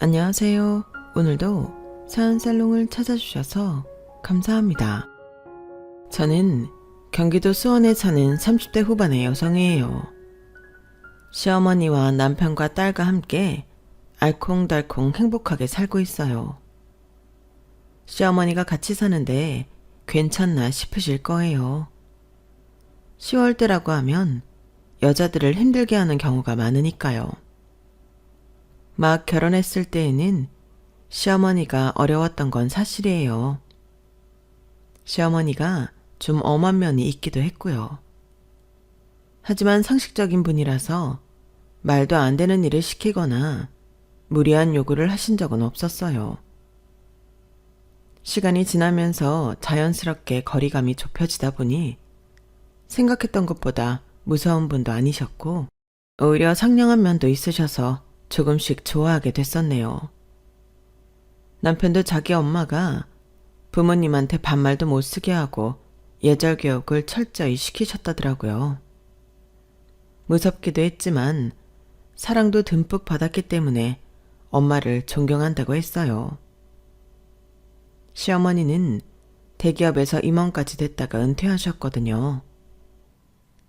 안녕하세요. 오늘도 사연살롱을 찾아주셔서 감사합니다. 저는 경기도 수원에 사는 30대 후반의 여성이에요. 시어머니와 남편과 딸과 함께 알콩달콩 행복하게 살고 있어요. 시어머니가 같이 사는데 괜찮나 싶으실 거예요. 10월대라고 하면 여자들을 힘들게 하는 경우가 많으니까요. 막 결혼했을 때에는 시어머니가 어려웠던 건 사실이에요. 시어머니가 좀 엄한 면이 있기도 했고요. 하지만 상식적인 분이라서 말도 안 되는 일을 시키거나 무리한 요구를 하신 적은 없었어요. 시간이 지나면서 자연스럽게 거리감이 좁혀지다 보니 생각했던 것보다 무서운 분도 아니셨고 오히려 상냥한 면도 있으셔서 조금씩 좋아하게 됐었네요. 남편도 자기 엄마가 부모님한테 반말도 못 쓰게 하고 예절 교육을 철저히 시키셨다더라고요. 무섭기도 했지만 사랑도 듬뿍 받았기 때문에 엄마를 존경한다고 했어요. 시어머니는 대기업에서 임원까지 됐다가 은퇴하셨거든요.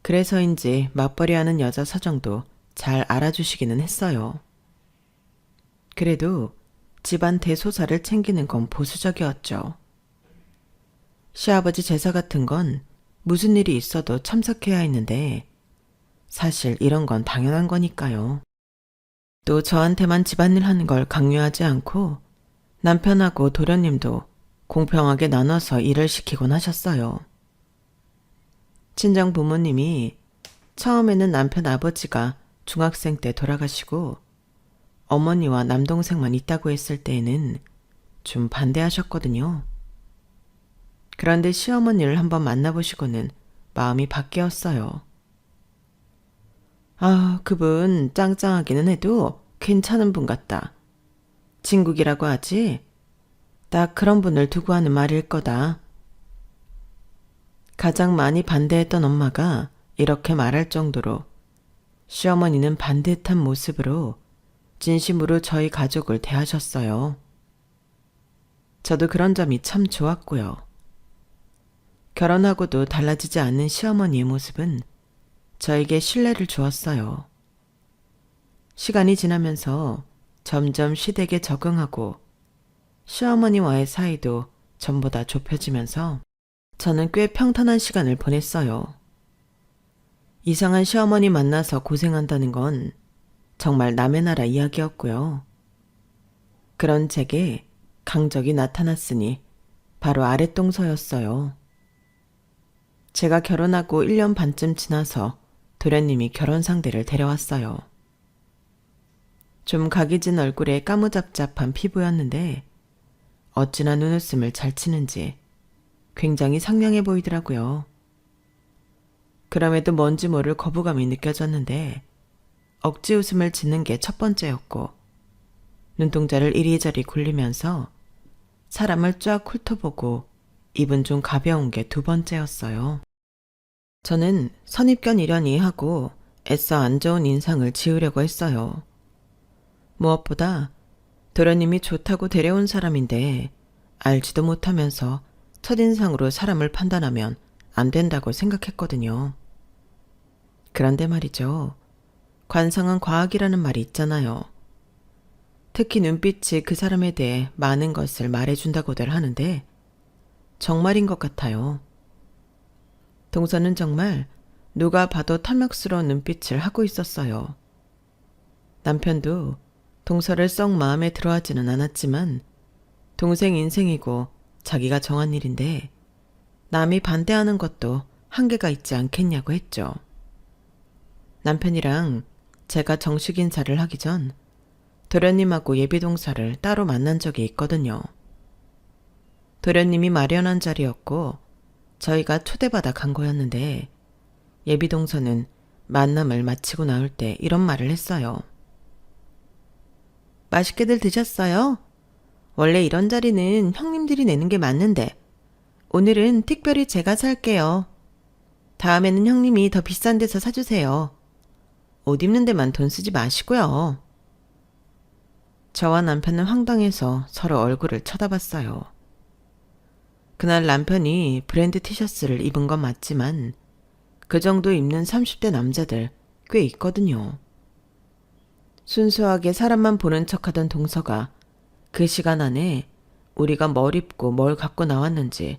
그래서인지 맞벌이하는 여자 사정도 잘 알아주시기는 했어요. 그래도 집안 대소사를 챙기는 건 보수적이었죠. 시아버지 제사 같은 건 무슨 일이 있어도 참석해야 했는데 사실 이런 건 당연한 거니까요. 또 저한테만 집안일 하는 걸 강요하지 않고 남편하고 도련님도 공평하게 나눠서 일을 시키곤 하셨어요. 친정 부모님이 처음에는 남편 아버지가 중학생 때 돌아가시고 어머니와 남동생만 있다고 했을 때에는 좀 반대하셨거든요. 그런데 시어머니를 한번 만나보시고는 마음이 바뀌었어요. 아, 그분 짱짱하기는 해도 괜찮은 분 같다. 진국이라고 하지? 딱 그런 분을 두고 하는 말일 거다. 가장 많이 반대했던 엄마가 이렇게 말할 정도로 시어머니는 반듯한 모습으로 진심으로 저희 가족을 대하셨어요. 저도 그런 점이 참 좋았고요. 결혼하고도 달라지지 않는 시어머니의 모습은 저에게 신뢰를 주었어요. 시간이 지나면서 점점 시댁에 적응하고 시어머니와의 사이도 전보다 좁혀지면서 저는 꽤 평탄한 시간을 보냈어요. 이상한 시어머니 만나서 고생한다는 건 정말 남의 나라 이야기였고요. 그런 제게 강적이 나타났으니 바로 아랫동서였어요. 제가 결혼하고 1년 반쯤 지나서 도련님이 결혼 상대를 데려왔어요. 좀 각이진 얼굴에 까무잡잡한 피부였는데 어찌나 눈웃음을 잘 치는지 굉장히 상냥해 보이더라고요. 그럼에도 뭔지 모를 거부감이 느껴졌는데 억지 웃음을 짓는 게 첫 번째였고 눈동자를 이리저리 굴리면서 사람을 쫙 훑어보고 입은 좀 가벼운 게 두 번째였어요. 저는 선입견이려니 하고 애써 안 좋은 인상을 지으려고 했어요. 무엇보다 도련님이 좋다고 데려온 사람인데 알지도 못하면서 첫인상으로 사람을 판단하면 안 된다고 생각했거든요. 그런데 말이죠. 관상은 과학이라는 말이 있잖아요. 특히 눈빛이 그 사람에 대해 많은 것을 말해준다고들 하는데 정말인 것 같아요. 동서는 정말 누가 봐도 탐욕스러운 눈빛을 하고 있었어요. 남편도 동서를 썩 마음에 들어하지는 않았지만 동생 인생이고 자기가 정한 일인데 남이 반대하는 것도 한계가 있지 않겠냐고 했죠. 남편이랑 제가 정식 인사를 하기 전 도련님하고 예비동서를 따로 만난 적이 있거든요. 도련님이 마련한 자리였고 저희가 초대받아 간 거였는데 예비동서는 만남을 마치고 나올 때 이런 말을 했어요. 맛있게들 드셨어요? 원래 이런 자리는 형님들이 내는 게 맞는데 오늘은 특별히 제가 살게요. 다음에는 형님이 더 비싼 데서 사주세요. 옷 입는 데만 돈 쓰지 마시고요. 저와 남편은 황당해서 서로 얼굴을 쳐다봤어요. 그날 남편이 브랜드 티셔츠를 입은 건 맞지만 그 정도 입는 30대 남자들 꽤 있거든요. 순수하게 사람만 보는 척하던 동서가 그 시간 안에 우리가 뭘 입고 뭘 갖고 나왔는지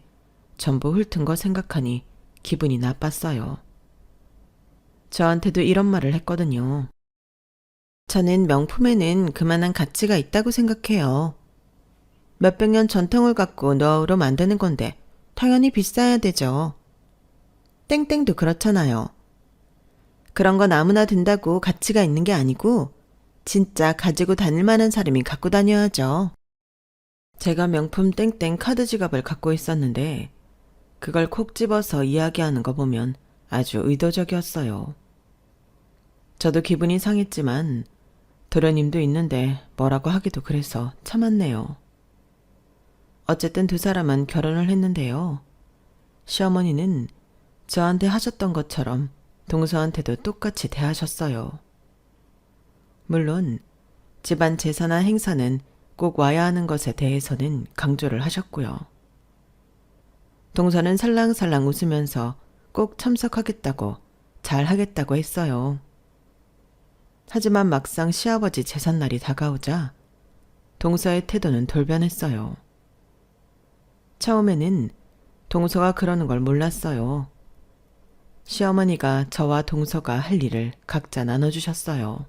전부 훑은 거 생각하니 기분이 나빴어요. 저한테도 이런 말을 했거든요. 저는 명품에는 그만한 가치가 있다고 생각해요. 몇백 년 전통을 갖고 노하우로 만드는 건데 당연히 비싸야 되죠. 땡땡도 그렇잖아요. 그런 건 아무나 든다고 가치가 있는 게 아니고 진짜 가지고 다닐 만한 사람이 갖고 다녀야죠. 제가 명품 땡땡 카드 지갑을 갖고 있었는데 그걸 콕 집어서 이야기하는 거 보면 아주 의도적이었어요. 저도 기분이 상했지만 도련님도 있는데 뭐라고 하기도 그래서 참았네요. 어쨌든 두 사람은 결혼을 했는데요. 시어머니는 저한테 하셨던 것처럼 동서한테도 똑같이 대하셨어요. 물론 집안 제사나 행사는 꼭 와야 하는 것에 대해서는 강조를 하셨고요. 동서는 살랑살랑 웃으면서 꼭 참석하겠다고 잘하겠다고 했어요. 하지만 막상 시아버지 제삿날이 다가오자 동서의 태도는 돌변했어요. 처음에는 동서가 그러는 걸 몰랐어요. 시어머니가 저와 동서가 할 일을 각자 나눠주셨어요.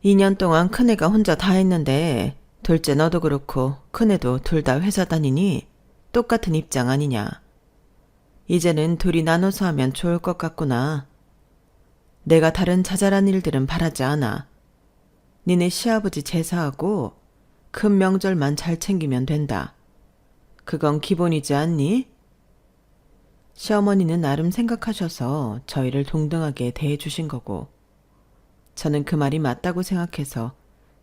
2년 동안 큰애가 혼자 다 했는데 둘째 너도 그렇고 큰애도 둘 다 회사 다니니 똑같은 입장 아니냐. 이제는 둘이 나눠서 하면 좋을 것 같구나. 내가 다른 자잘한 일들은 바라지 않아. 니네 시아버지 제사하고 큰 명절만 잘 챙기면 된다. 그건 기본이지 않니? 시어머니는 나름 생각하셔서 저희를 동등하게 대해주신 거고 저는 그 말이 맞다고 생각해서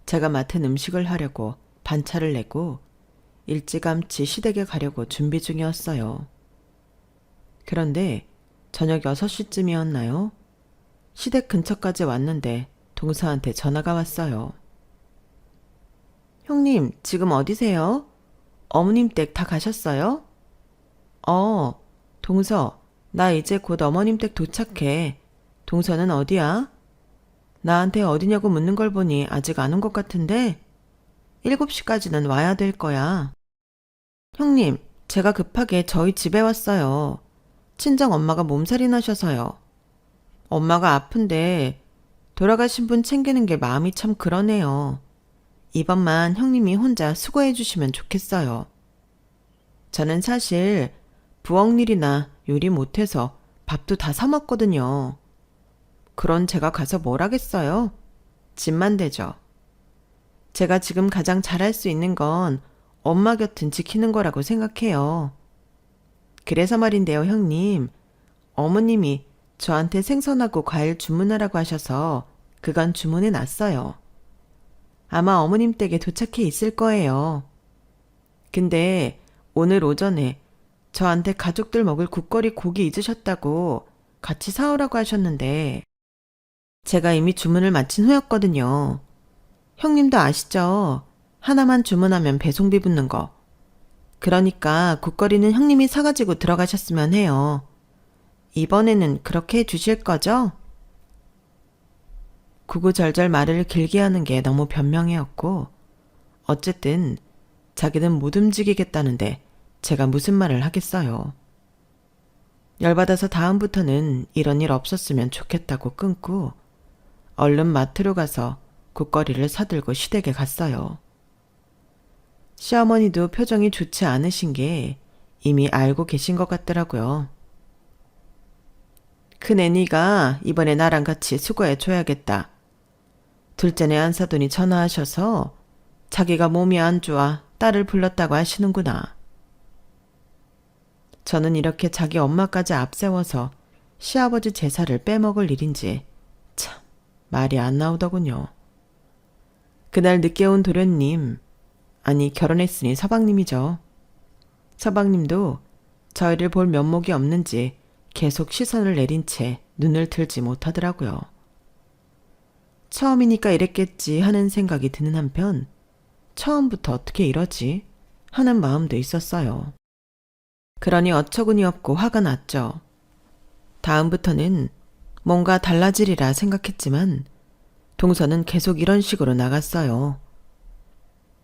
제가 맡은 음식을 하려고 반차를 내고 일찌감치 시댁에 가려고 준비 중이었어요. 그런데 저녁 6시쯤이었나요? 시댁 근처까지 왔는데 동서한테 전화가 왔어요. 형님, 지금 어디세요? 어머님 댁 다 가셨어요? 동서, 나 이제 곧 어머님 댁 도착해. 동서는 어디야? 나한테 어디냐고 묻는 걸 보니 아직 안 온 것 같은데 7시까지는 와야 될 거야. 형님, 제가 급하게 저희 집에 왔어요. 친정 엄마가 몸살이 나셔서요. 엄마가 아픈데 돌아가신 분 챙기는 게 마음이 참 그러네요. 이번만 형님이 혼자 수고해 주시면 좋겠어요. 저는 사실 부엌 일이나 요리 못해서 밥도 다 사 먹거든요. 그런 제가 가서 뭘 하겠어요? 집만 되죠. 제가 지금 가장 잘할 수 있는 건 엄마 곁은 지키는 거라고 생각해요. 그래서 말인데요, 형님. 어머님이 저한테 생선하고 과일 주문하라고 하셔서 그건 주문해 놨어요. 아마 어머님 댁에 도착해 있을 거예요. 근데 오늘 오전에 저한테 가족들 먹을 국거리 고기 잊으셨다고 같이 사오라고 하셨는데 제가 이미 주문을 마친 후였거든요. 형님도 아시죠? 하나만 주문하면 배송비 붙는 거. 그러니까 국거리는 형님이 사가지고 들어가셨으면 해요. 이번에는 그렇게 해주실 거죠? 구구절절 말을 길게 하는 게 너무 변명이었고 어쨌든 자기는 못 움직이겠다는데 제가 무슨 말을 하겠어요. 열받아서 다음부터는 이런 일 없었으면 좋겠다고 끊고 얼른 마트로 가서 국거리를 사들고 시댁에 갔어요. 시어머니도 표정이 좋지 않으신 게 이미 알고 계신 것 같더라고요. 큰애니가 이번에 나랑 같이 수고해 줘야겠다. 둘째네 안사돈이 전화하셔서 자기가 몸이 안 좋아 딸을 불렀다고 하시는구나. 저는 이렇게 자기 엄마까지 앞세워서 시아버지 제사를 빼먹을 일인지 참 말이 안 나오더군요. 그날 늦게 온 도련님, 아니 결혼했으니 서방님이죠. 서방님도 저희를 볼 면목이 없는지 계속 시선을 내린 채 눈을 들지 못하더라고요. 처음이니까 이랬겠지 하는 생각이 드는 한편 처음부터 어떻게 이러지 하는 마음도 있었어요. 그러니 어처구니 없고 화가 났죠. 다음부터는 뭔가 달라지리라 생각했지만 동서는 계속 이런 식으로 나갔어요.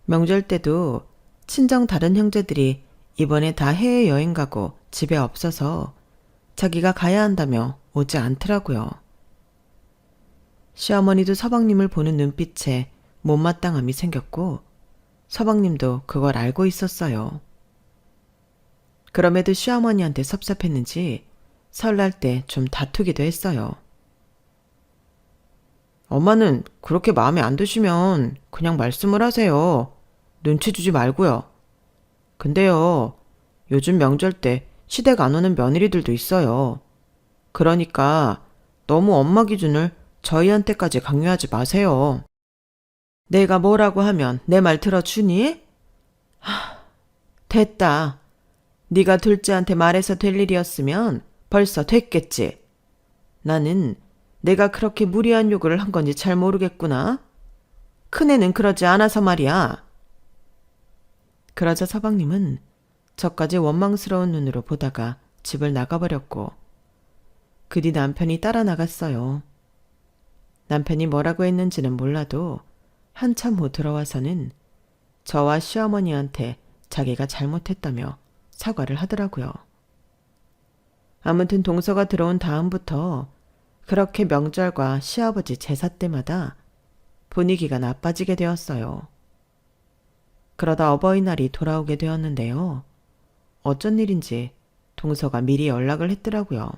명절 때도 친정 다른 형제들이 이번에 다 해외여행 가고 집에 없어서 자기가 가야 한다며 오지 않더라고요. 시어머니도 서방님을 보는 눈빛에 못마땅함이 생겼고 서방님도 그걸 알고 있었어요. 그럼에도 시어머니한테 섭섭했는지 설날 때 좀 다투기도 했어요. 엄마는 그렇게 마음에 안 드시면 그냥 말씀을 하세요. 눈치 주지 말고요. 근데요, 요즘 명절 때 시댁 안 오는 며느리들도 있어요. 그러니까 너무 엄마 기준을 저희한테까지 강요하지 마세요. 내가 뭐라고 하면 내 말 들어주니? 됐다. 네가 둘째한테 말해서 될 일이었으면 벌써 됐겠지. 나는 내가 그렇게 무리한 요구를 한 건지 잘 모르겠구나. 큰애는 그러지 않아서 말이야. 그러자 서방님은 저까지 원망스러운 눈으로 보다가 집을 나가버렸고 그 뒤 남편이 따라 나갔어요. 남편이 뭐라고 했는지는 몰라도 한참 후 들어와서는 저와 시어머니한테 자기가 잘못했다며 사과를 하더라고요. 아무튼 동서가 들어온 다음부터 그렇게 명절과 시아버지 제사 때마다 분위기가 나빠지게 되었어요. 그러다 어버이날이 돌아오게 되었는데요. 어쩐 일인지 동서가 미리 연락을 했더라고요.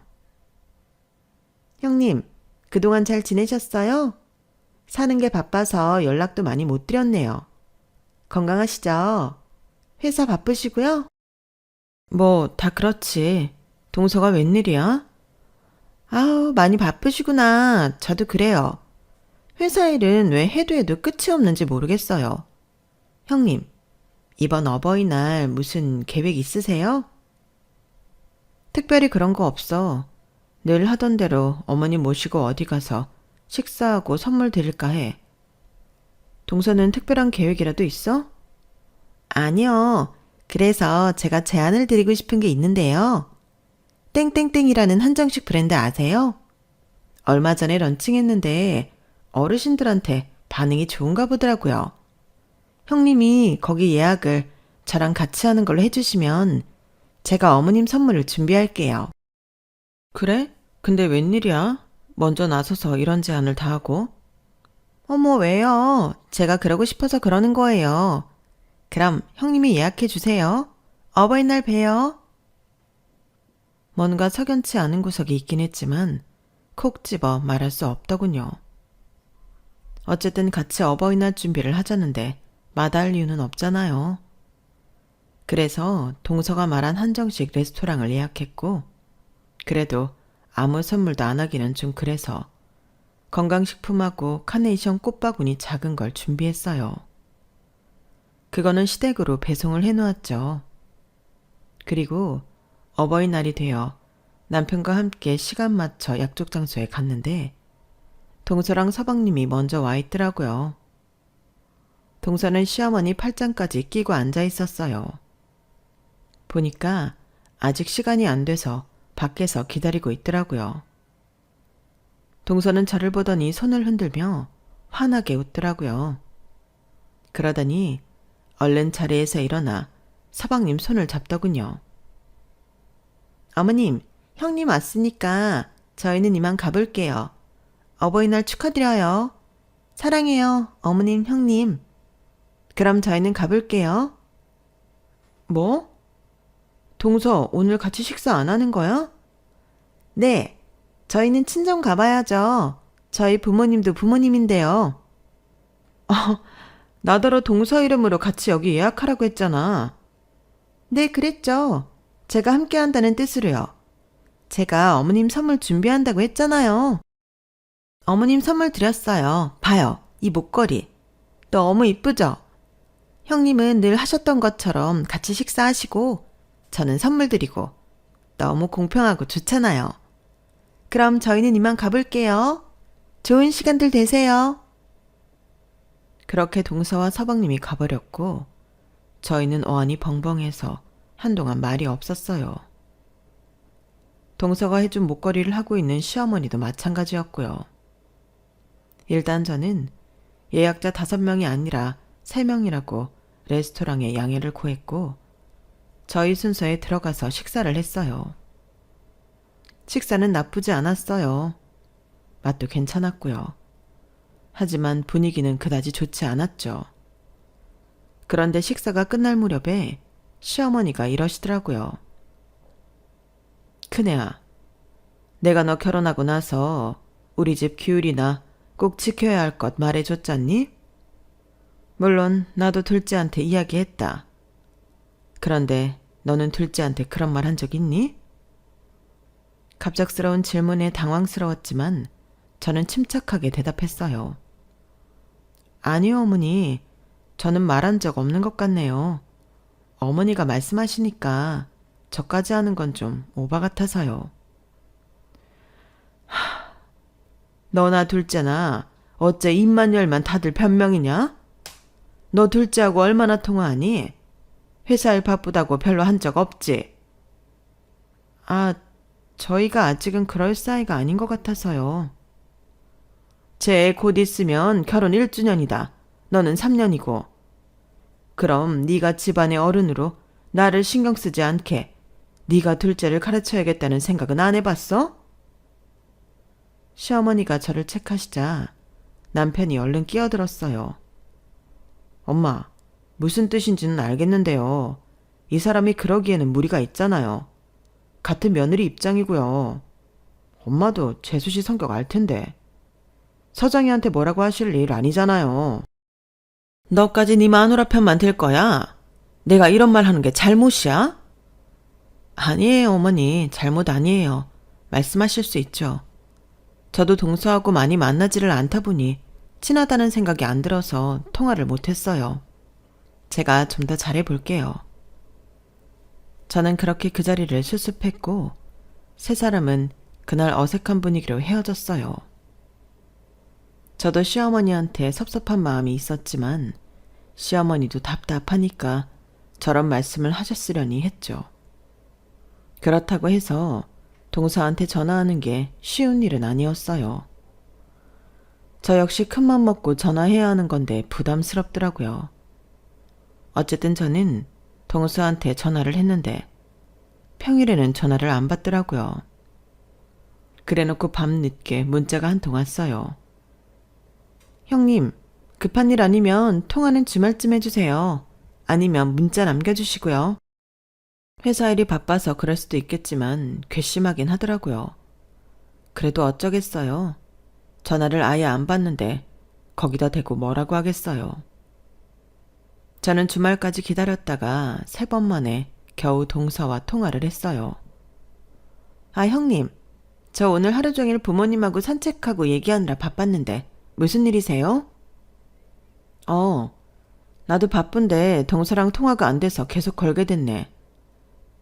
형님, 그동안 잘 지내셨어요? 사는 게 바빠서 연락도 많이 못 드렸네요. 건강하시죠? 회사 바쁘시고요? 뭐 다 그렇지. 동서가 웬일이야? 아우, 많이 바쁘시구나. 저도 그래요. 회사 일은 왜 해도 해도 끝이 없는지 모르겠어요. 형님, 이번 어버이날 무슨 계획 있으세요? 특별히 그런 거 없어. 늘 하던 대로 어머니 모시고 어디 가서 식사하고 선물 드릴까 해. 동서는 특별한 계획이라도 있어? 아니요. 그래서 제가 제안을 드리고 싶은 게 있는데요. 땡땡땡이라는 한정식 브랜드 아세요? 얼마 전에 런칭했는데 어르신들한테 반응이 좋은가 보더라고요. 형님이 거기 예약을 저랑 같이 하는 걸로 해주시면 제가 어머님 선물을 준비할게요. 그래? 근데 웬일이야? 먼저 나서서 이런 제안을 다 하고. 어머, 왜요? 제가 그러고 싶어서 그러는 거예요. 그럼 형님이 예약해 주세요. 어버이날 봬요. 뭔가 석연치 않은 구석이 있긴 했지만 콕 집어 말할 수 없더군요. 어쨌든 같이 어버이날 준비를 하자는데 마다할 이유는 없잖아요. 그래서 동서가 말한 한정식 레스토랑을 예약했고 그래도 아무 선물도 안 하기는 좀 그래서 건강식품하고 카네이션 꽃바구니 작은 걸 준비했어요. 그거는 시댁으로 배송을 해놓았죠. 그리고 어버이날이 되어 남편과 함께 시간 맞춰 약속 장소에 갔는데 동서랑 서방님이 먼저 와 있더라고요. 동서는 시어머니 팔짱까지 끼고 앉아 있었어요. 보니까 아직 시간이 안 돼서 밖에서 기다리고 있더라고요. 동서는 저를 보더니 손을 흔들며 환하게 웃더라고요. 그러더니 얼른 자리에서 일어나 서방님 손을 잡더군요. 어머님, 형님 왔으니까 저희는 이만 가볼게요. 어버이날 축하드려요. 사랑해요, 어머님, 형님. 그럼 저희는 가볼게요. 뭐? 동서, 오늘 같이 식사 안 하는 거야? 네, 저희는 친정 가봐야죠. 저희 부모님도 부모님인데요. 나더러 동서 이름으로 같이 여기 예약하라고 했잖아. 네, 그랬죠. 제가 함께 한다는 뜻으로요. 제가 어머님 선물 준비한다고 했잖아요. 어머님 선물 드렸어요. 봐요, 이 목걸이. 너무 이쁘죠? 형님은 늘 하셨던 것처럼 같이 식사하시고 저는 선물 드리고 너무 공평하고 좋잖아요. 그럼 저희는 이만 가볼게요. 좋은 시간들 되세요. 그렇게 동서와 서방님이 가버렸고 저희는 어안이 벙벙해서 한동안 말이 없었어요. 동서가 해준 목걸이를 하고 있는 시어머니도 마찬가지였고요. 일단 저는 예약자 5명이 아니라 3명이라고 레스토랑에 양해를 구했고 저희 순서에 들어가서 식사를 했어요. 식사는 나쁘지 않았어요. 맛도 괜찮았고요. 하지만 분위기는 그다지 좋지 않았죠. 그런데 식사가 끝날 무렵에 시어머니가 이러시더라고요. 큰애야, 내가 너 결혼하고 나서 우리 집 기율이나 꼭 지켜야 할 것 말해줬잖니? 물론 나도 둘째한테 이야기했다. 그런데 너는 둘째한테 그런 말 한 적 있니? 갑작스러운 질문에 당황스러웠지만 저는 침착하게 대답했어요. 아니요, 어머니. 저는 말한 적 없는 것 같네요. 어머니가 말씀하시니까 저까지 하는 건 좀 오바 같아서요. 너나 둘째나 어째 입만 열면 다들 변명이냐? 너 둘째하고 얼마나 통화하니? 회사 일 바쁘다고 별로 한 적 없지? 아, 저희가 아직은 그럴 사이가 아닌 것 같아서요. 쟤 애 곧 있으면 결혼 1주년이다. 너는 3년이고. 그럼 네가 집안의 어른으로 나를 신경 쓰지 않게 네가 둘째를 가르쳐야겠다는 생각은 안 해봤어? 시어머니가 저를 책하시자 남편이 얼른 끼어들었어요. 엄마, 무슨 뜻인지는 알겠는데요. 이 사람이 그러기에는 무리가 있잖아요. 같은 며느리 입장이고요. 엄마도 재수씨 성격 알 텐데. 서장이한테 뭐라고 하실 일 아니잖아요. 너까지 네 마누라 편만 들 거야? 내가 이런 말 하는 게 잘못이야? 아니에요, 어머니. 잘못 아니에요. 말씀하실 수 있죠. 저도 동서하고 많이 만나지를 않다 보니 친하다는 생각이 안 들어서 통화를 못했어요. 제가 좀 더 잘해볼게요. 저는 그렇게 그 자리를 수습했고 세 사람은 그날 어색한 분위기로 헤어졌어요. 저도 시어머니한테 섭섭한 마음이 있었지만 시어머니도 답답하니까 저런 말씀을 하셨으려니 했죠. 그렇다고 해서 동서한테 전화하는 게 쉬운 일은 아니었어요. 저 역시 큰맘 먹고 전화해야 하는 건데 부담스럽더라고요. 어쨌든 저는 동서한테 전화를 했는데 평일에는 전화를 안 받더라고요. 그래놓고 밤늦게 문자가 한 통 왔어요. 형님, 급한 일 아니면 통화는 주말쯤 해주세요. 아니면 문자 남겨주시고요. 회사 일이 바빠서 그럴 수도 있겠지만 괘씸하긴 하더라고요. 그래도 어쩌겠어요. 전화를 아예 안 받는데 거기다 대고 뭐라고 하겠어요. 저는 주말까지 기다렸다가 3번 만에 겨우 동서와 통화를 했어요. 아, 형님. 저 오늘 하루 종일 부모님하고 산책하고 얘기하느라 바빴는데 무슨 일이세요? 나도 바쁜데 동서랑 통화가 안 돼서 계속 걸게 됐네.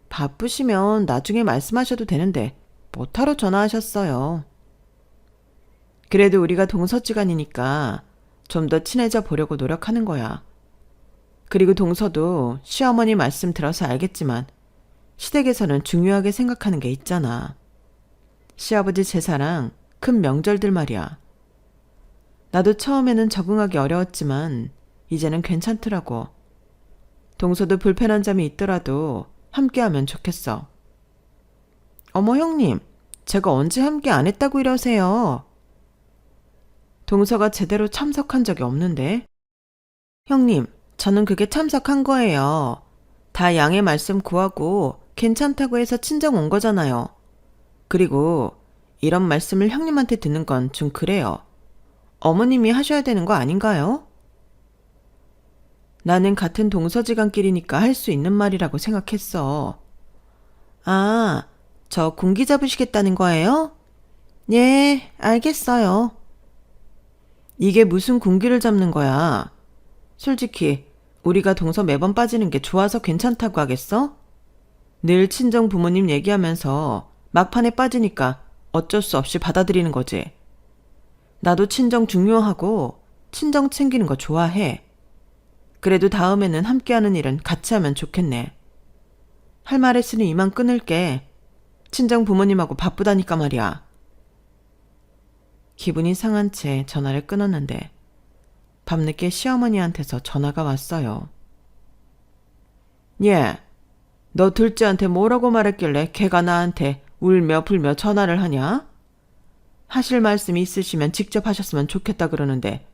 바쁘시면 나중에 말씀하셔도 되는데 뭐하러 전화하셨어요? 그래도 우리가 동서지간이니까 좀 더 친해져 보려고 노력하는 거야. 그리고 동서도 시어머니 말씀 들어서 알겠지만 시댁에서는 중요하게 생각하는 게 있잖아. 시아버지 제사랑 큰 명절들 말이야. 나도 처음에는 적응하기 어려웠지만 이제는 괜찮더라고. 동서도 불편한 점이 있더라도 함께하면 좋겠어. 어머, 형님, 제가 언제 함께 안 했다고 이러세요? 동서가 제대로 참석한 적이 없는데. 형님, 저는 그게 참석한 거예요. 다 양해 말씀 구하고 괜찮다고 해서 친정 온 거잖아요. 그리고 이런 말씀을 형님한테 듣는 건 좀 그래요. 어머님이 하셔야 되는 거 아닌가요? 나는 같은 동서지간끼리니까 할 수 있는 말이라고 생각했어. 아, 저 군기 잡으시겠다는 거예요? 예, 알겠어요. 이게 무슨 군기를 잡는 거야? 솔직히 우리가 동서 매번 빠지는 게 좋아서 괜찮다고 하겠어? 늘 친정 부모님 얘기하면서 막판에 빠지니까 어쩔 수 없이 받아들이는 거지. 나도 친정 중요하고 친정 챙기는 거 좋아해. 그래도 다음에는 함께하는 일은 같이 하면 좋겠네. 할 말 했으니 이만 끊을게. 친정 부모님하고 바쁘다니까 말이야. 기분이 상한 채 전화를 끊었는데 밤늦게 시어머니한테서 전화가 왔어요. 예, 너 둘째한테 뭐라고 말했길래 걔가 나한테 울며 불며 전화를 하냐? 하실 말씀이 있으시면 직접 하셨으면 좋겠다 그러는데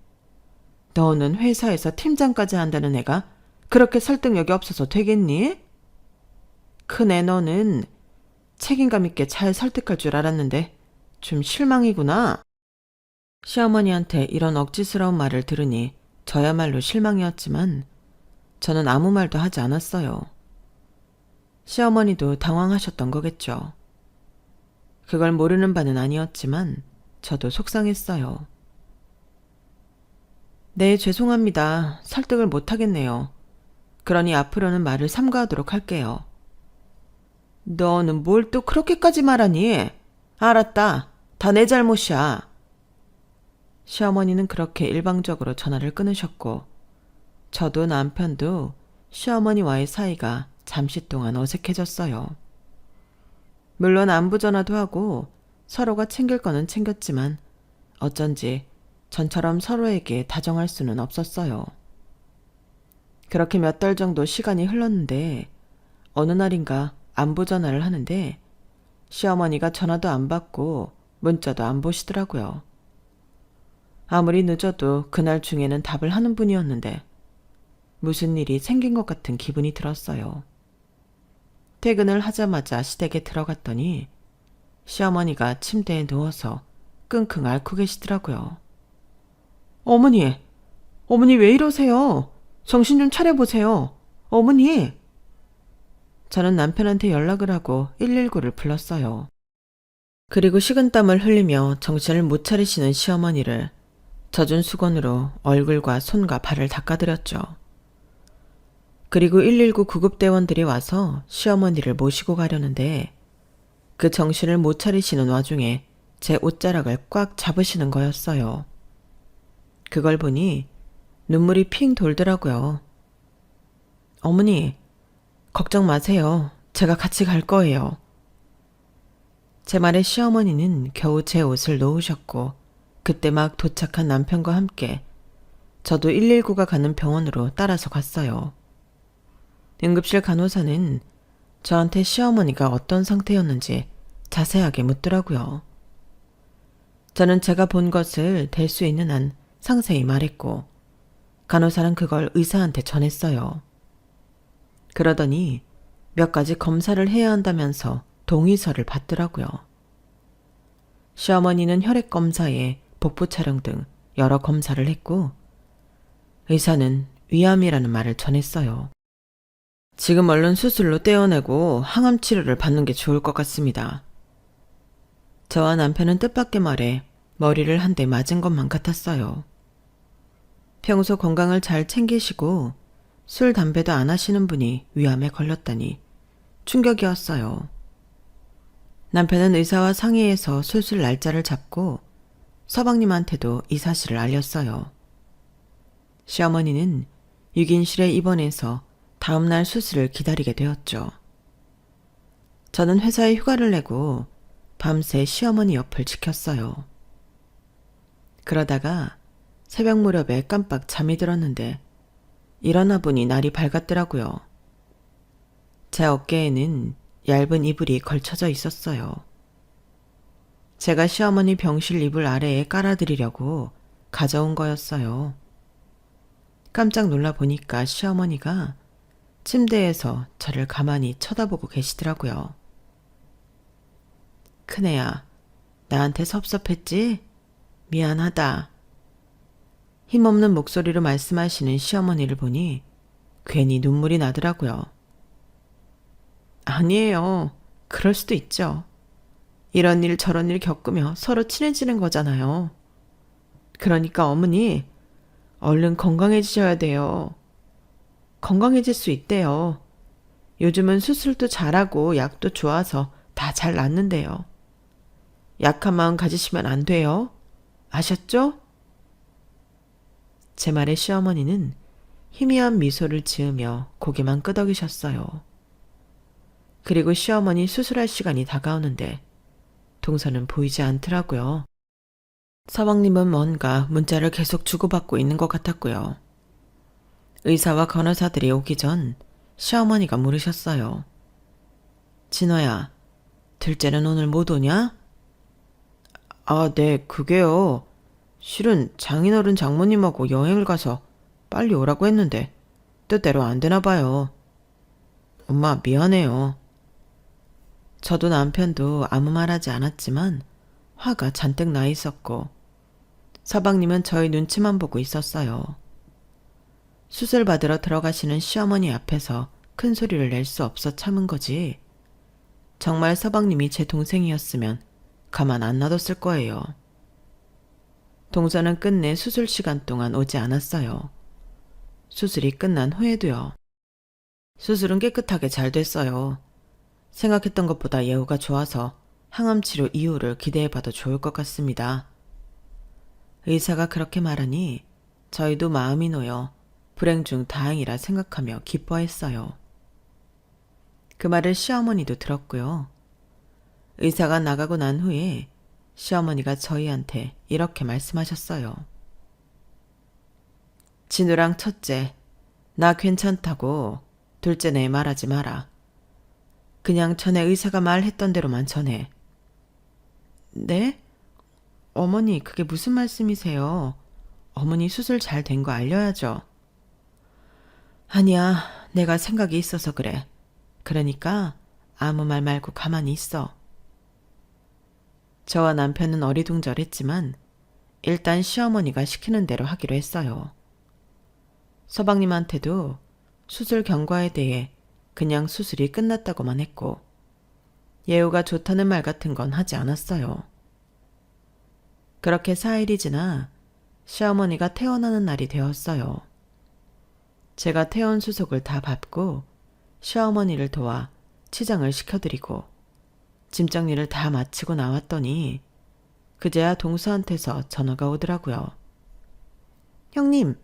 너는 회사에서 팀장까지 한다는 애가 그렇게 설득력이 없어서 되겠니? 큰애 너는 책임감 있게 잘 설득할 줄 알았는데 좀 실망이구나. 시어머니한테 이런 억지스러운 말을 들으니 저야말로 실망이었지만 저는 아무 말도 하지 않았어요. 시어머니도 당황하셨던 거겠죠. 그걸 모르는 바는 아니었지만 저도 속상했어요. 네, 죄송합니다. 설득을 못하겠네요. 그러니 앞으로는 말을 삼가하도록 할게요. 너는 뭘 또 그렇게까지 말하니? 알았다. 다 내 잘못이야. 시어머니는 그렇게 일방적으로 전화를 끊으셨고 저도 남편도 시어머니와의 사이가 잠시 동안 어색해졌어요. 물론 안부 전화도 하고 서로가 챙길 거는 챙겼지만 어쩐지 전처럼 서로에게 다정할 수는 없었어요. 그렇게 몇 달 정도 시간이 흘렀는데 어느 날인가 안부 전화를 하는데 시어머니가 전화도 안 받고 문자도 안 보시더라고요. 아무리 늦어도 그날 중에는 답을 하는 분이었는데 무슨 일이 생긴 것 같은 기분이 들었어요. 퇴근을 하자마자 시댁에 들어갔더니 시어머니가 침대에 누워서 끙끙 앓고 계시더라고요. 어머니 왜 이러세요? 정신 좀 차려보세요. 어머니! 저는 남편한테 연락을 하고 119를 불렀어요. 그리고 식은땀을 흘리며 정신을 못 차리시는 시어머니를 젖은 수건으로 얼굴과 손과 발을 닦아드렸죠. 그리고 119 구급대원들이 와서 시어머니를 모시고 가려는데 그 정신을 못 차리시는 와중에 제 옷자락을 꽉 잡으시는 거였어요. 그걸 보니 눈물이 핑 돌더라고요. 어머니, 걱정 마세요. 제가 같이 갈 거예요. 제 말에 시어머니는 겨우 제 옷을 놓으셨고 그때 막 도착한 남편과 함께 저도 119가 가는 병원으로 따라서 갔어요. 응급실 간호사는 저한테 시어머니가 어떤 상태였는지 자세하게 묻더라고요. 저는 제가 본 것을 될 수 있는 한 상세히 말했고 간호사는 그걸 의사한테 전했어요. 그러더니 몇 가지 검사를 해야 한다면서 동의서를 받더라고요. 시어머니는 혈액 검사에 복부 촬영 등 여러 검사를 했고 의사는 위암이라는 말을 전했어요. 지금 얼른 수술로 떼어내고 항암 치료를 받는 게 좋을 것 같습니다. 저와 남편은 뜻밖의 말에 머리를 한 대 맞은 것만 같았어요. 평소 건강을 잘 챙기시고 술, 담배도 안 하시는 분이 위암에 걸렸다니 충격이었어요. 남편은 의사와 상의해서 수술 날짜를 잡고 서방님한테도 이 사실을 알렸어요. 시어머니는 6인실에 입원해서 다음날 수술을 기다리게 되었죠. 저는 회사에 휴가를 내고 밤새 시어머니 옆을 지켰어요. 그러다가 새벽 무렵에 깜빡 잠이 들었는데 일어나 보니 날이 밝았더라고요. 제 어깨에는 얇은 이불이 걸쳐져 있었어요. 제가 시어머니 병실 이불 아래에 깔아드리려고 가져온 거였어요. 깜짝 놀라 보니까 시어머니가 침대에서 저를 가만히 쳐다보고 계시더라고요. 큰애야, 나한테 섭섭했지? 미안하다. 힘없는 목소리로 말씀하시는 시어머니를 보니 괜히 눈물이 나더라고요. 아니에요. 그럴 수도 있죠. 이런 일 저런 일 겪으며 서로 친해지는 거잖아요. 그러니까 어머니, 얼른 건강해지셔야 돼요. 건강해질 수 있대요. 요즘은 수술도 잘하고 약도 좋아서 다 잘 낫는데요. 약한 마음 가지시면 안 돼요. 아셨죠? 제 말에 시어머니는 희미한 미소를 지으며 고개만 끄덕이셨어요. 그리고 시어머니 수술할 시간이 다가오는데 동서는 보이지 않더라고요. 서방님은 뭔가 문자를 계속 주고받고 있는 것 같았고요. 의사와 간호사들이 오기 전 시어머니가 물으셨어요. 진호야, 둘째는 오늘 못 오냐? 아, 네, 그게요. 실은 장인어른 장모님하고 여행을 가서 빨리 오라고 했는데 뜻대로 안 되나 봐요. 엄마, 미안해요. 저도 남편도 아무 말하지 않았지만 화가 잔뜩 나 있었고 서방님은 저희 눈치만 보고 있었어요. 수술 받으러 들어가시는 시어머니 앞에서 큰 소리를 낼 수 없어 참은 거지. 정말 서방님이 제 동생이었으면 가만 안 놔뒀을 거예요. 동서는 끝내 수술 시간 동안 오지 않았어요. 수술이 끝난 후에도요. 수술은 깨끗하게 잘 됐어요. 생각했던 것보다 예후가 좋아서 항암 치료 이후를 기대해봐도 좋을 것 같습니다. 의사가 그렇게 말하니 저희도 마음이 놓여 불행 중 다행이라 생각하며 기뻐했어요. 그 말을 시어머니도 들었고요. 의사가 나가고 난 후에 시어머니가 저희한테 이렇게 말씀하셨어요. 진우랑 첫째, 나 괜찮다고 둘째 내 말하지 마라. 그냥 전에 의사가 말했던 대로만 전해. 네? 어머니, 그게 무슨 말씀이세요? 어머니 수술 잘 된 거 알려야죠. 아니야, 내가 생각이 있어서 그래. 그러니까 아무 말 말고 가만히 있어. 저와 남편은 어리둥절했지만 일단 시어머니가 시키는 대로 하기로 했어요. 서방님한테도 수술 경과에 대해 그냥 수술이 끝났다고만 했고 예후가 좋다는 말 같은 건 하지 않았어요. 그렇게 4일이 지나 시어머니가 퇴원하는 날이 되었어요. 제가 퇴원 수속을 다 밟고 시어머니를 도와 치장을 시켜드리고 짐 정리를 다 마치고 나왔더니 그제야 동서한테서 전화가 오더라고요. 형님,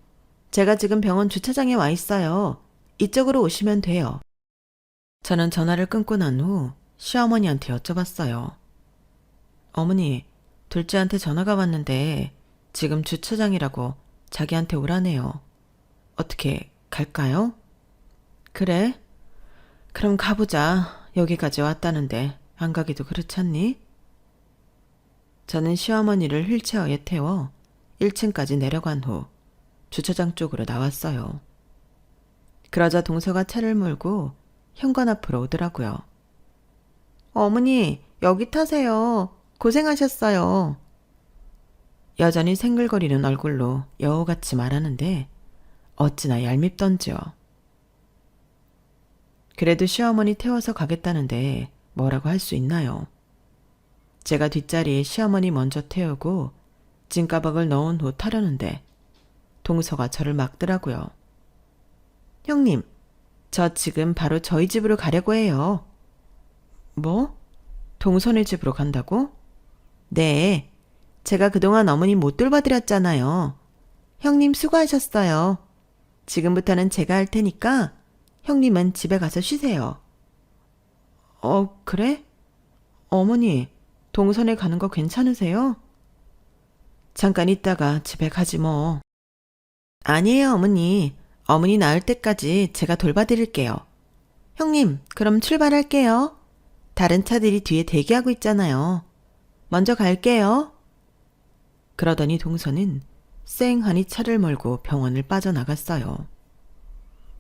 제가 지금 병원 주차장에 와 있어요. 이쪽으로 오시면 돼요. 저는 전화를 끊고 난 후 시어머니한테 여쭤봤어요. 어머니, 둘째한테 전화가 왔는데 지금 주차장이라고 자기한테 오라네요. 어떻게 갈까요? 그래? 그럼 가보자. 여기까지 왔다는데 안 가기도 그렇잖니? 저는 시어머니를 휠체어에 태워 1층까지 내려간 후 주차장 쪽으로 나왔어요. 그러자 동서가 차를 몰고 현관 앞으로 오더라고요. 어머니, 여기 타세요. 고생하셨어요. 여전히 생글거리는 얼굴로 여우같이 말하는데 어찌나 얄밉던지요. 그래도 시어머니 태워서 가겠다는데 뭐라고 할 수 있나요? 제가 뒷자리에 시어머니 먼저 태우고 짐가방을 넣은 후 타려는데 동서가 저를 막더라고요. 형님, 저 지금 바로 저희 집으로 가려고 해요. 뭐? 동선의 집으로 간다고? 네, 제가 그동안 어머니 못 돌봐드렸잖아요. 형님 수고하셨어요. 지금부터는 제가 할 테니까 형님은 집에 가서 쉬세요. 그래? 어머니, 동선에 가는 거 괜찮으세요? 잠깐 있다가 집에 가지 뭐. 아니에요, 어머니. 어머니 나을 때까지 제가 돌봐드릴게요. 형님, 그럼 출발할게요. 다른 차들이 뒤에 대기하고 있잖아요. 먼저 갈게요. 그러더니 동서는 쌩하니 차를 몰고 병원을 빠져나갔어요.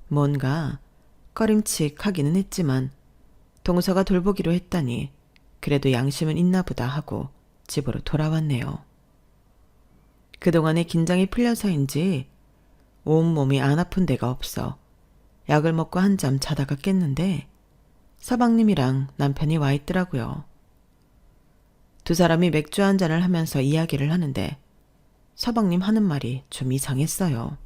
뭔가 꺼림칙하기는 했지만 동서가 돌보기로 했다니 그래도 양심은 있나 보다 하고 집으로 돌아왔네요. 그동안의 긴장이 풀려서인지 온몸이 안 아픈 데가 없어 약을 먹고 한잠 자다가 깼는데 서방님이랑 남편이 와 있더라고요. 두 사람이 맥주 한 잔을 하면서 이야기를 하는데 서방님 하는 말이 좀 이상했어요.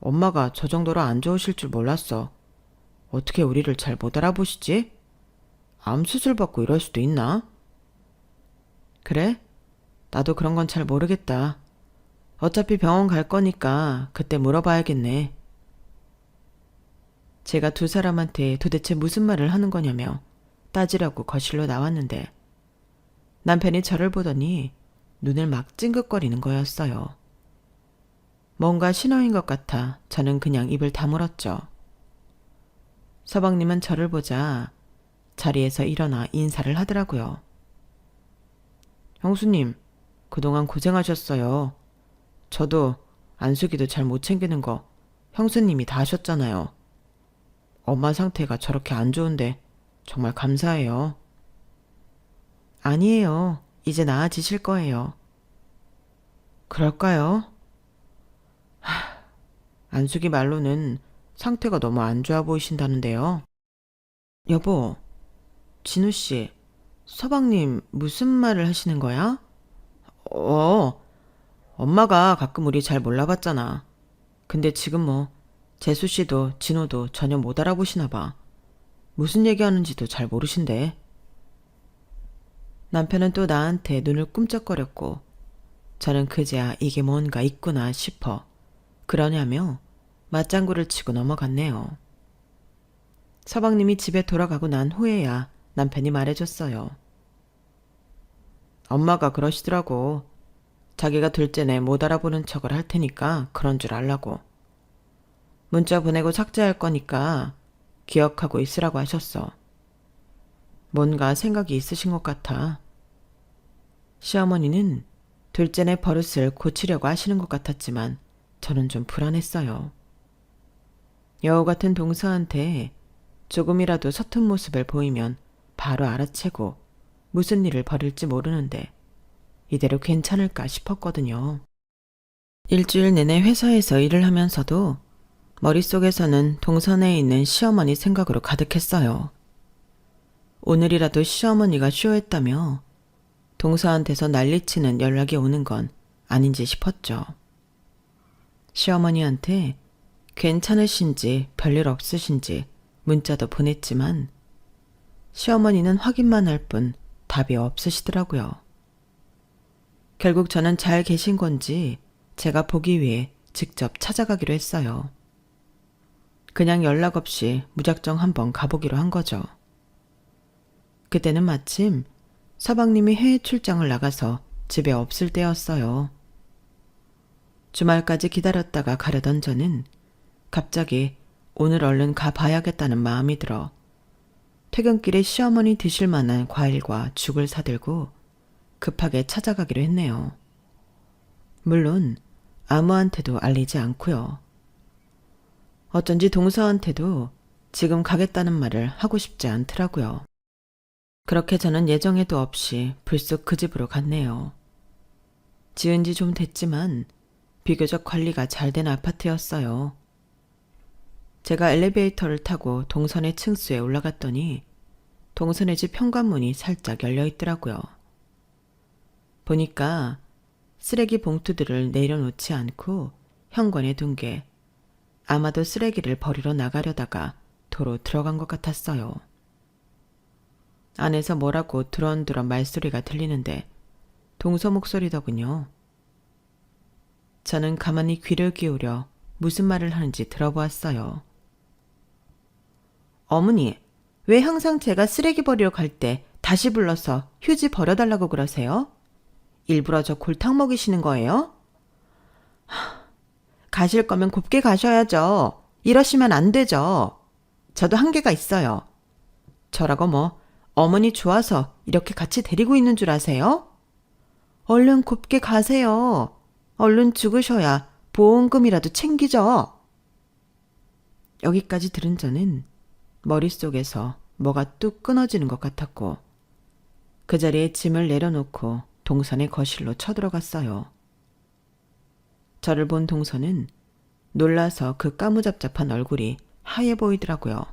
엄마가 저 정도로 안 좋으실 줄 몰랐어. 어떻게 우리를 잘 못 알아보시지? 암 수술 받고 이럴 수도 있나? 그래? 나도 그런 건 잘 모르겠다. 어차피 병원 갈 거니까 그때 물어봐야겠네. 제가 두 사람한테 도대체 무슨 말을 하는 거냐며 따지려고 거실로 나왔는데 남편이 저를 보더니 눈을 막 찡긋거리는 거였어요. 뭔가 신호인 것 같아 저는 그냥 입을 다물었죠. 서방님은 저를 보자 자리에서 일어나 인사를 하더라고요. 형수님, 그동안 고생하셨어요. 저도 안수기도 잘 못 챙기는 거 형수님이 다 하셨잖아요. 엄마 상태가 저렇게 안 좋은데 정말 감사해요. 아니에요. 이제 나아지실 거예요. 그럴까요? 안숙이 말로는 상태가 너무 안 좋아 보이신다는데요. 여보, 진우 씨, 서방님 무슨 말을 하시는 거야? 엄마가 가끔 우리 잘 몰라봤잖아. 근데 지금 뭐 재수 씨도 진호도 전혀 못 알아보시나 봐. 무슨 얘기하는지도 잘 모르신대. 남편은 또 나한테 눈을 꿈쩍거렸고 저는 그제야 이게 뭔가 있구나 싶어 그러냐며 맞장구를 치고 넘어갔네요. 서방님이 집에 돌아가고 난 후에야 남편이 말해줬어요. 엄마가 그러시더라고. 자기가 둘째네 못 알아보는 척을 할 테니까 그런 줄 알라고. 문자 보내고 삭제할 거니까 기억하고 있으라고 하셨어. 뭔가 생각이 있으신 것 같아. 시어머니는 둘째네 버릇을 고치려고 하시는 것 같았지만 저는 좀 불안했어요. 여우 같은 동서한테 조금이라도 서툰 모습을 보이면 바로 알아채고 무슨 일을 벌일지 모르는데 이대로 괜찮을까 싶었거든요. 일주일 내내 회사에서 일을 하면서도 머릿속에서는 동선에 있는 시어머니 생각으로 가득했어요. 오늘이라도 시어머니가 쇼했다며 동서한테서 난리치는 연락이 오는 건 아닌지 싶었죠. 시어머니한테 괜찮으신지 별일 없으신지 문자도 보냈지만 시어머니는 확인만 할 뿐 답이 없으시더라고요. 결국 저는 잘 계신 건지 제가 보기 위해 직접 찾아가기로 했어요. 그냥 연락 없이 무작정 한번 가보기로 한 거죠. 그때는 마침 서방님이 해외 출장을 나가서 집에 없을 때였어요. 주말까지 기다렸다가 가려던 저는 갑자기 오늘 얼른 가봐야겠다는 마음이 들어 퇴근길에 시어머니 드실 만한 과일과 죽을 사들고 급하게 찾아가기로 했네요. 물론 아무한테도 알리지 않고요. 어쩐지 동서한테도 지금 가겠다는 말을 하고 싶지 않더라고요. 그렇게 저는 예정에도 없이 불쑥 그 집으로 갔네요. 지은 지 좀 됐지만 비교적 관리가 잘 된 아파트였어요. 제가 엘리베이터를 타고 동선의 층수에 올라갔더니 동선의 집 현관문이 살짝 열려 있더라고요. 보니까 쓰레기 봉투들을 내려놓지 않고 현관에 둔 게 아마도 쓰레기를 버리러 나가려다가 도로 들어간 것 같았어요. 안에서 뭐라고 두런두런 말소리가 들리는데 동서 목소리더군요. 저는 가만히 귀를 기울여 무슨 말을 하는지 들어보았어요. 어머니, 왜 항상 제가 쓰레기 버리러 갈 때 다시 불러서 휴지 버려달라고 그러세요? 일부러 저 골탕 먹이시는 거예요? 가실 거면 곱게 가셔야죠. 이러시면 안 되죠. 저도 한계가 있어요. 저라고 뭐 어머니 좋아서 이렇게 같이 데리고 있는 줄 아세요? 얼른 곱게 가세요. 얼른 죽으셔야 보험금이라도 챙기죠. 여기까지 들은 저는 머릿속에서 뭐가 뚝 끊어지는 것 같았고 그 자리에 짐을 내려놓고 동선의 거실로 쳐들어갔어요. 저를 본 동선은 놀라서 그 까무잡잡한 얼굴이 하얘 보이더라고요.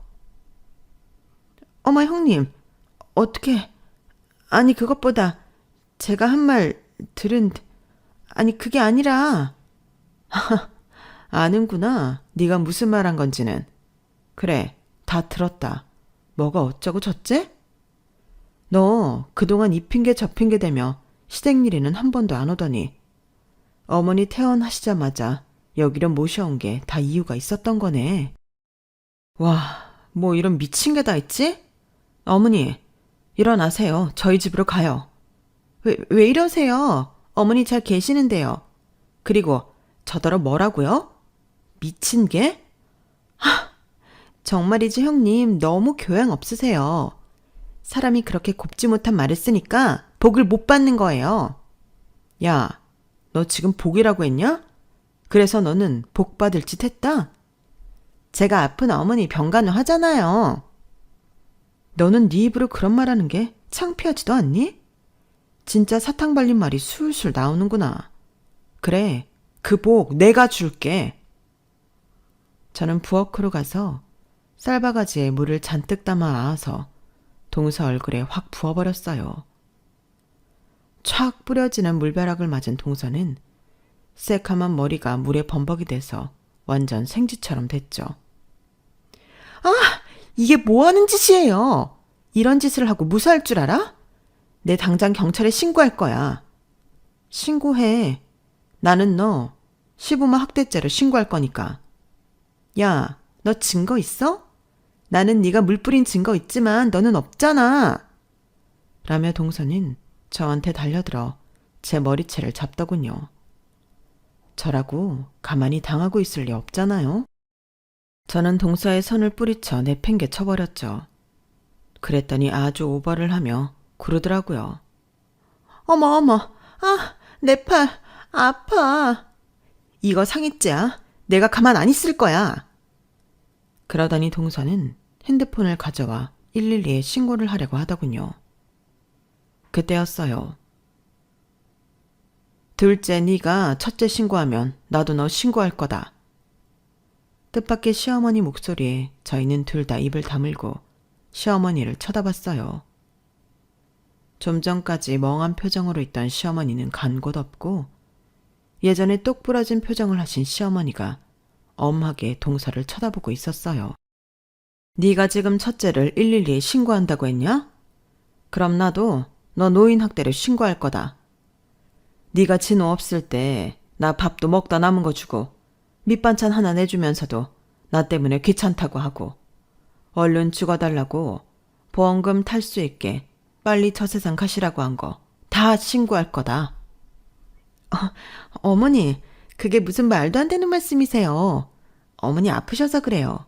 어머 형님, 어떻게... 아니 그것보다 제가 한 말 아니 그게 아니라... 아는구나. 네가 무슨 말 한 건지는. 그래, 다 들었다. 뭐가 어쩌고 저째? 너 그동안 이 핑계 저 핑계 대며 시댁일에는 한 번도 안 오더니 어머니 퇴원하시자마자 여기로 모셔온 게 다 이유가 있었던 거네. 와, 뭐 이런 미친 게 다 있지? 어머니, 일어나세요. 저희 집으로 가요. 왜 이러세요? 어머니 잘 계시는데요. 그리고 저더러 뭐라고요? 미친 게? 정말이지 형님 너무 교양 없으세요. 사람이 그렇게 곱지 못한 말을 쓰니까 복을 못 받는 거예요. 야, 너 지금 복이라고 했냐? 그래서 너는 복 받을 짓 했다? 제가 아픈 어머니 병간호 하잖아요. 너는 네 입으로 그런 말 하는 게 창피하지도 않니? 진짜 사탕 발린 말이 술술 나오는구나. 그래, 그 복 내가 줄게. 저는 부엌으로 가서 쌀바가지에 물을 잔뜩 담아 아아서 동서 얼굴에 확 부어버렸어요. 촥 뿌려지는 물벼락을 맞은 동서는 새카만 머리가 물에 범벅이 돼서 완전 생쥐처럼 됐죠. 아! 이게 뭐 하는 짓이에요? 이런 짓을 하고 무사할 줄 알아? 내 당장 경찰에 신고할 거야. 신고해. 나는 너 시부모 학대죄로 신고할 거니까. 야, 너 증거 있어? 나는 네가 물 뿌린 증거 있지만 너는 없잖아. 라며 동서는 저한테 달려들어 제 머리채를 잡더군요. 저라고 가만히 당하고 있을 리 없잖아요. 저는 동서의 손을 뿌리쳐 내팽개 쳐버렸죠. 그랬더니 아주 오버를 하며 구르더라고요. 어머, 내 팔, 아파. 이거 상해죄야. 내가 가만 안 있을 거야. 그러더니 동서는 핸드폰을 가져와 112에 신고를 하려고 하더군요. 그때였어요. 둘째 네가 첫째 신고하면 나도 너 신고할 거다. 뜻밖의 시어머니 목소리에 저희는 둘 다 입을 다물고 시어머니를 쳐다봤어요. 좀 전까지 멍한 표정으로 있던 시어머니는 간 곳 없고 예전에 똑 부러진 표정을 하신 시어머니가 엄하게 동서를 쳐다보고 있었어요. 네가 지금 첫째를 112에 신고한다고 했냐? 그럼 나도 너 노인 학대를 신고할 거다. 네가 진호 없을 때 나 밥도 먹다 남은 거 주고 밑반찬 하나 내주면서도 나 때문에 귀찮다고 하고 얼른 죽어달라고 보험금 탈 수 있게 빨리 저 세상 가시라고 한 거 다 신고할 거다. 어머니, 그게 무슨 말도 안 되는 말씀이세요. 어머니 아프셔서 그래요.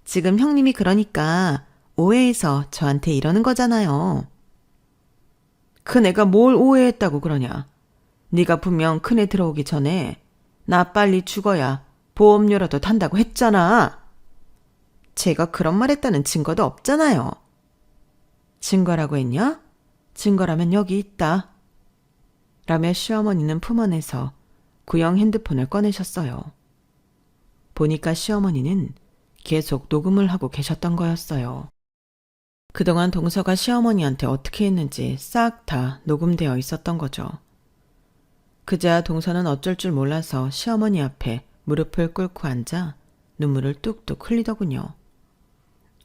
지금 형님이 그러니까 오해해서 저한테 이러는 거잖아요. 큰애가 뭘 오해했다고 그러냐. 네가 분명 큰애 들어오기 전에 나 빨리 죽어야 보험료라도 탄다고 했잖아. 제가 그런 말 했다는 증거도 없잖아요. 증거라고 했냐? 증거라면 여기 있다. 라며 시어머니는 품 안에서 구형 핸드폰을 꺼내셨어요. 보니까 시어머니는 계속 녹음을 하고 계셨던 거였어요. 그동안 동서가 시어머니한테 어떻게 했는지 싹 다 녹음되어 있었던 거죠. 그제야 동서는 어쩔 줄 몰라서 시어머니 앞에 무릎을 꿇고 앉아 눈물을 뚝뚝 흘리더군요.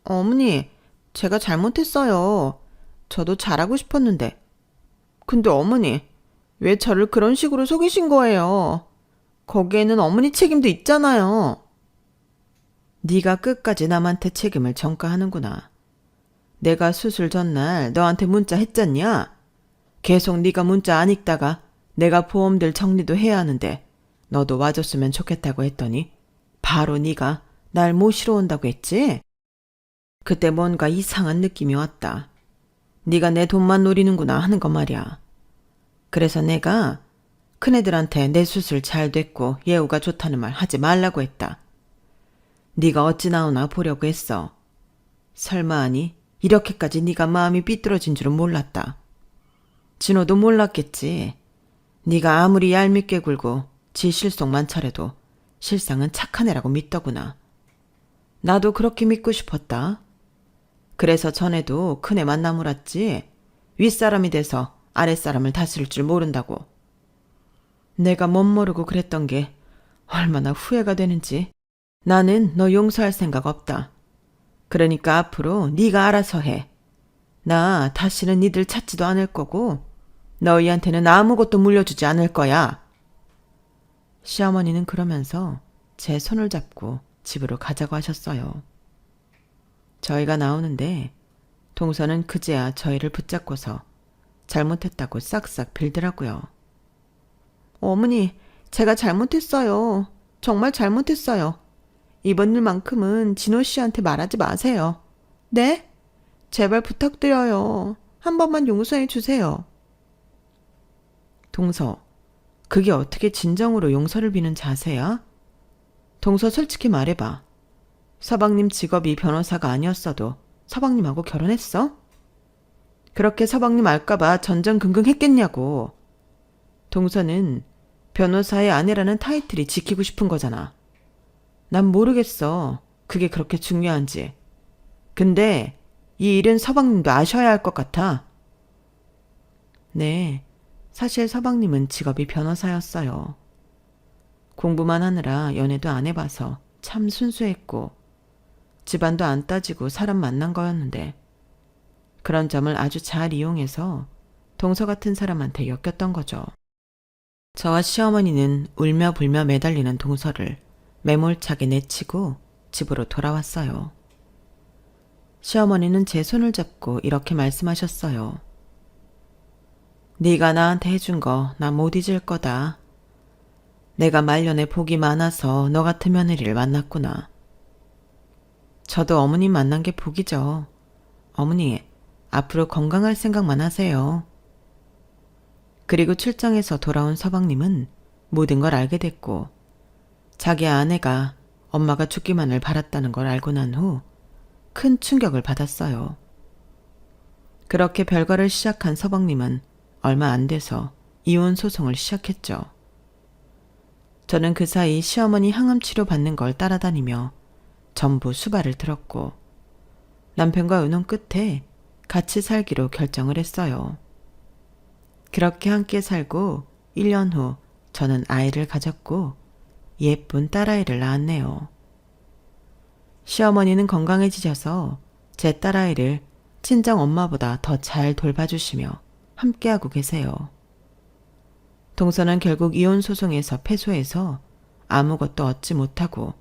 어머니, 제가 잘못했어요. 저도 잘하고 싶었는데. 근데 어머니, 왜 저를 그런 식으로 속이신 거예요? 거기에는 어머니 책임도 있잖아요. 네가 끝까지 남한테 책임을 전가하는구나. 내가 수술 전날 너한테 문자 했잖냐? 계속 네가 문자 안 읽다가 내가 보험들 정리도 해야 하는데 너도 와줬으면 좋겠다고 했더니 바로 네가 날 모시러 온다고 했지? 그때 뭔가 이상한 느낌이 왔다. 네가 내 돈만 노리는구나 하는 거 말이야. 그래서 내가 큰애들한테 내 수술 잘 됐고 예우가 좋다는 말 하지 말라고 했다. 네가 어찌 나오나 보려고 했어. 설마 아니 이렇게까지 네가 마음이 삐뚤어진 줄은 몰랐다. 진호도 몰랐겠지. 네가 아무리 얄밉게 굴고 지 실속만 차려도 실상은 착한 애라고 믿더구나. 나도 그렇게 믿고 싶었다. 그래서 전에도 큰애 만나 물었지. 윗사람이 돼서 아랫사람을 다스릴 줄 모른다고. 내가 멋모르고 그랬던 게 얼마나 후회가 되는지. 나는 너 용서할 생각 없다. 그러니까 앞으로 네가 알아서 해. 나 다시는 니들 찾지도 않을 거고 너희한테는 아무것도 물려주지 않을 거야. 시어머니는 그러면서 제 손을 잡고 집으로 가자고 하셨어요. 저희가 나오는데 동서는 그제야 저희를 붙잡고서 잘못했다고 싹싹 빌더라고요. 어머니, 제가 잘못했어요. 정말 잘못했어요. 이번 일만큼은 진호 씨한테 말하지 마세요. 네? 제발 부탁드려요. 한 번만 용서해 주세요. 동서, 그게 어떻게 진정으로 용서를 비는 자세야? 동서 솔직히 말해봐. 서방님 직업이 변호사가 아니었어도 서방님하고 결혼했어? 그렇게 서방님 알까봐 전전긍긍했겠냐고. 동서는 변호사의 아내라는 타이틀이 지키고 싶은 거잖아. 난 모르겠어. 그게 그렇게 중요한지. 근데 이 일은 서방님도 아셔야 할 것 같아. 네, 사실 서방님은 직업이 변호사였어요. 공부만 하느라 연애도 안 해봐서 참 순수했고 집안도 안 따지고 사람 만난 거였는데 그런 점을 아주 잘 이용해서 동서 같은 사람한테 엮였던 거죠. 저와 시어머니는 울며 불며 매달리는 동서를 매몰차게 내치고 집으로 돌아왔어요. 시어머니는 제 손을 잡고 이렇게 말씀하셨어요. 네가 나한테 해준 거 나 못 잊을 거다. 내가 말년에 복이 많아서 너 같은 며느리를 만났구나. 저도 어머님 만난 게 복이죠. 어머니, 앞으로 건강할 생각만 하세요. 그리고 출장에서 돌아온 서방님은 모든 걸 알게 됐고 자기 아내가 엄마가 죽기만을 바랐다는 걸 알고 난 후 큰 충격을 받았어요. 그렇게 별거를 시작한 서방님은 얼마 안 돼서 이혼 소송을 시작했죠. 저는 그 사이 시어머니 항암 치료 받는 걸 따라다니며 전부 수발을 들었고 남편과 의논 끝에 같이 살기로 결정을 했어요. 그렇게 함께 살고 1년 후 저는 아이를 가졌고 예쁜 딸아이를 낳았네요. 시어머니는 건강해지셔서 제 딸아이를 친정 엄마보다 더 잘 돌봐주시며 함께하고 계세요. 동서는 결국 이혼 소송에서 패소해서 아무것도 얻지 못하고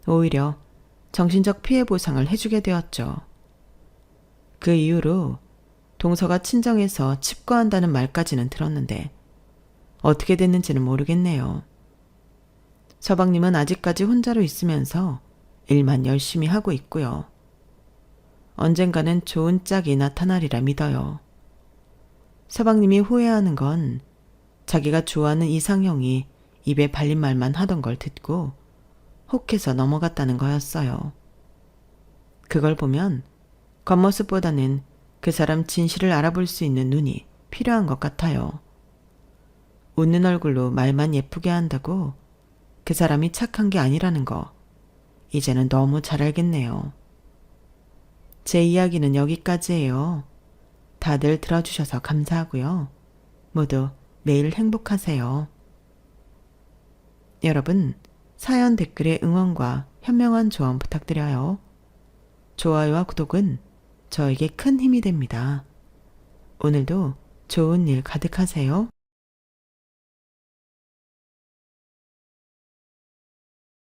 오히려 정신적 피해 보상을 해주게 되었죠. 그 이후로 동서가 친정에서 칩거한다는 말까지는 들었는데 어떻게 됐는지는 모르겠네요. 서방님은 아직까지 혼자로 있으면서 일만 열심히 하고 있고요. 언젠가는 좋은 짝이 나타나리라 믿어요. 서방님이 후회하는 건 자기가 좋아하는 이상형이 입에 발린 말만 하던 걸 듣고 혹해서 넘어갔다는 거였어요. 그걸 보면 겉모습보다는 그 사람 진실을 알아볼 수 있는 눈이 필요한 것 같아요. 웃는 얼굴로 말만 예쁘게 한다고 그 사람이 착한 게 아니라는 거 이제는 너무 잘 알겠네요. 제 이야기는 여기까지예요. 다들 들어주셔서 감사하고요. 모두 매일 행복하세요. 여러분, 사연 댓글에 응원과 현명한 조언 부탁드려요. 좋아요와 구독은 저에게 큰 힘이 됩니다. 오늘도 좋은 일 가득하세요.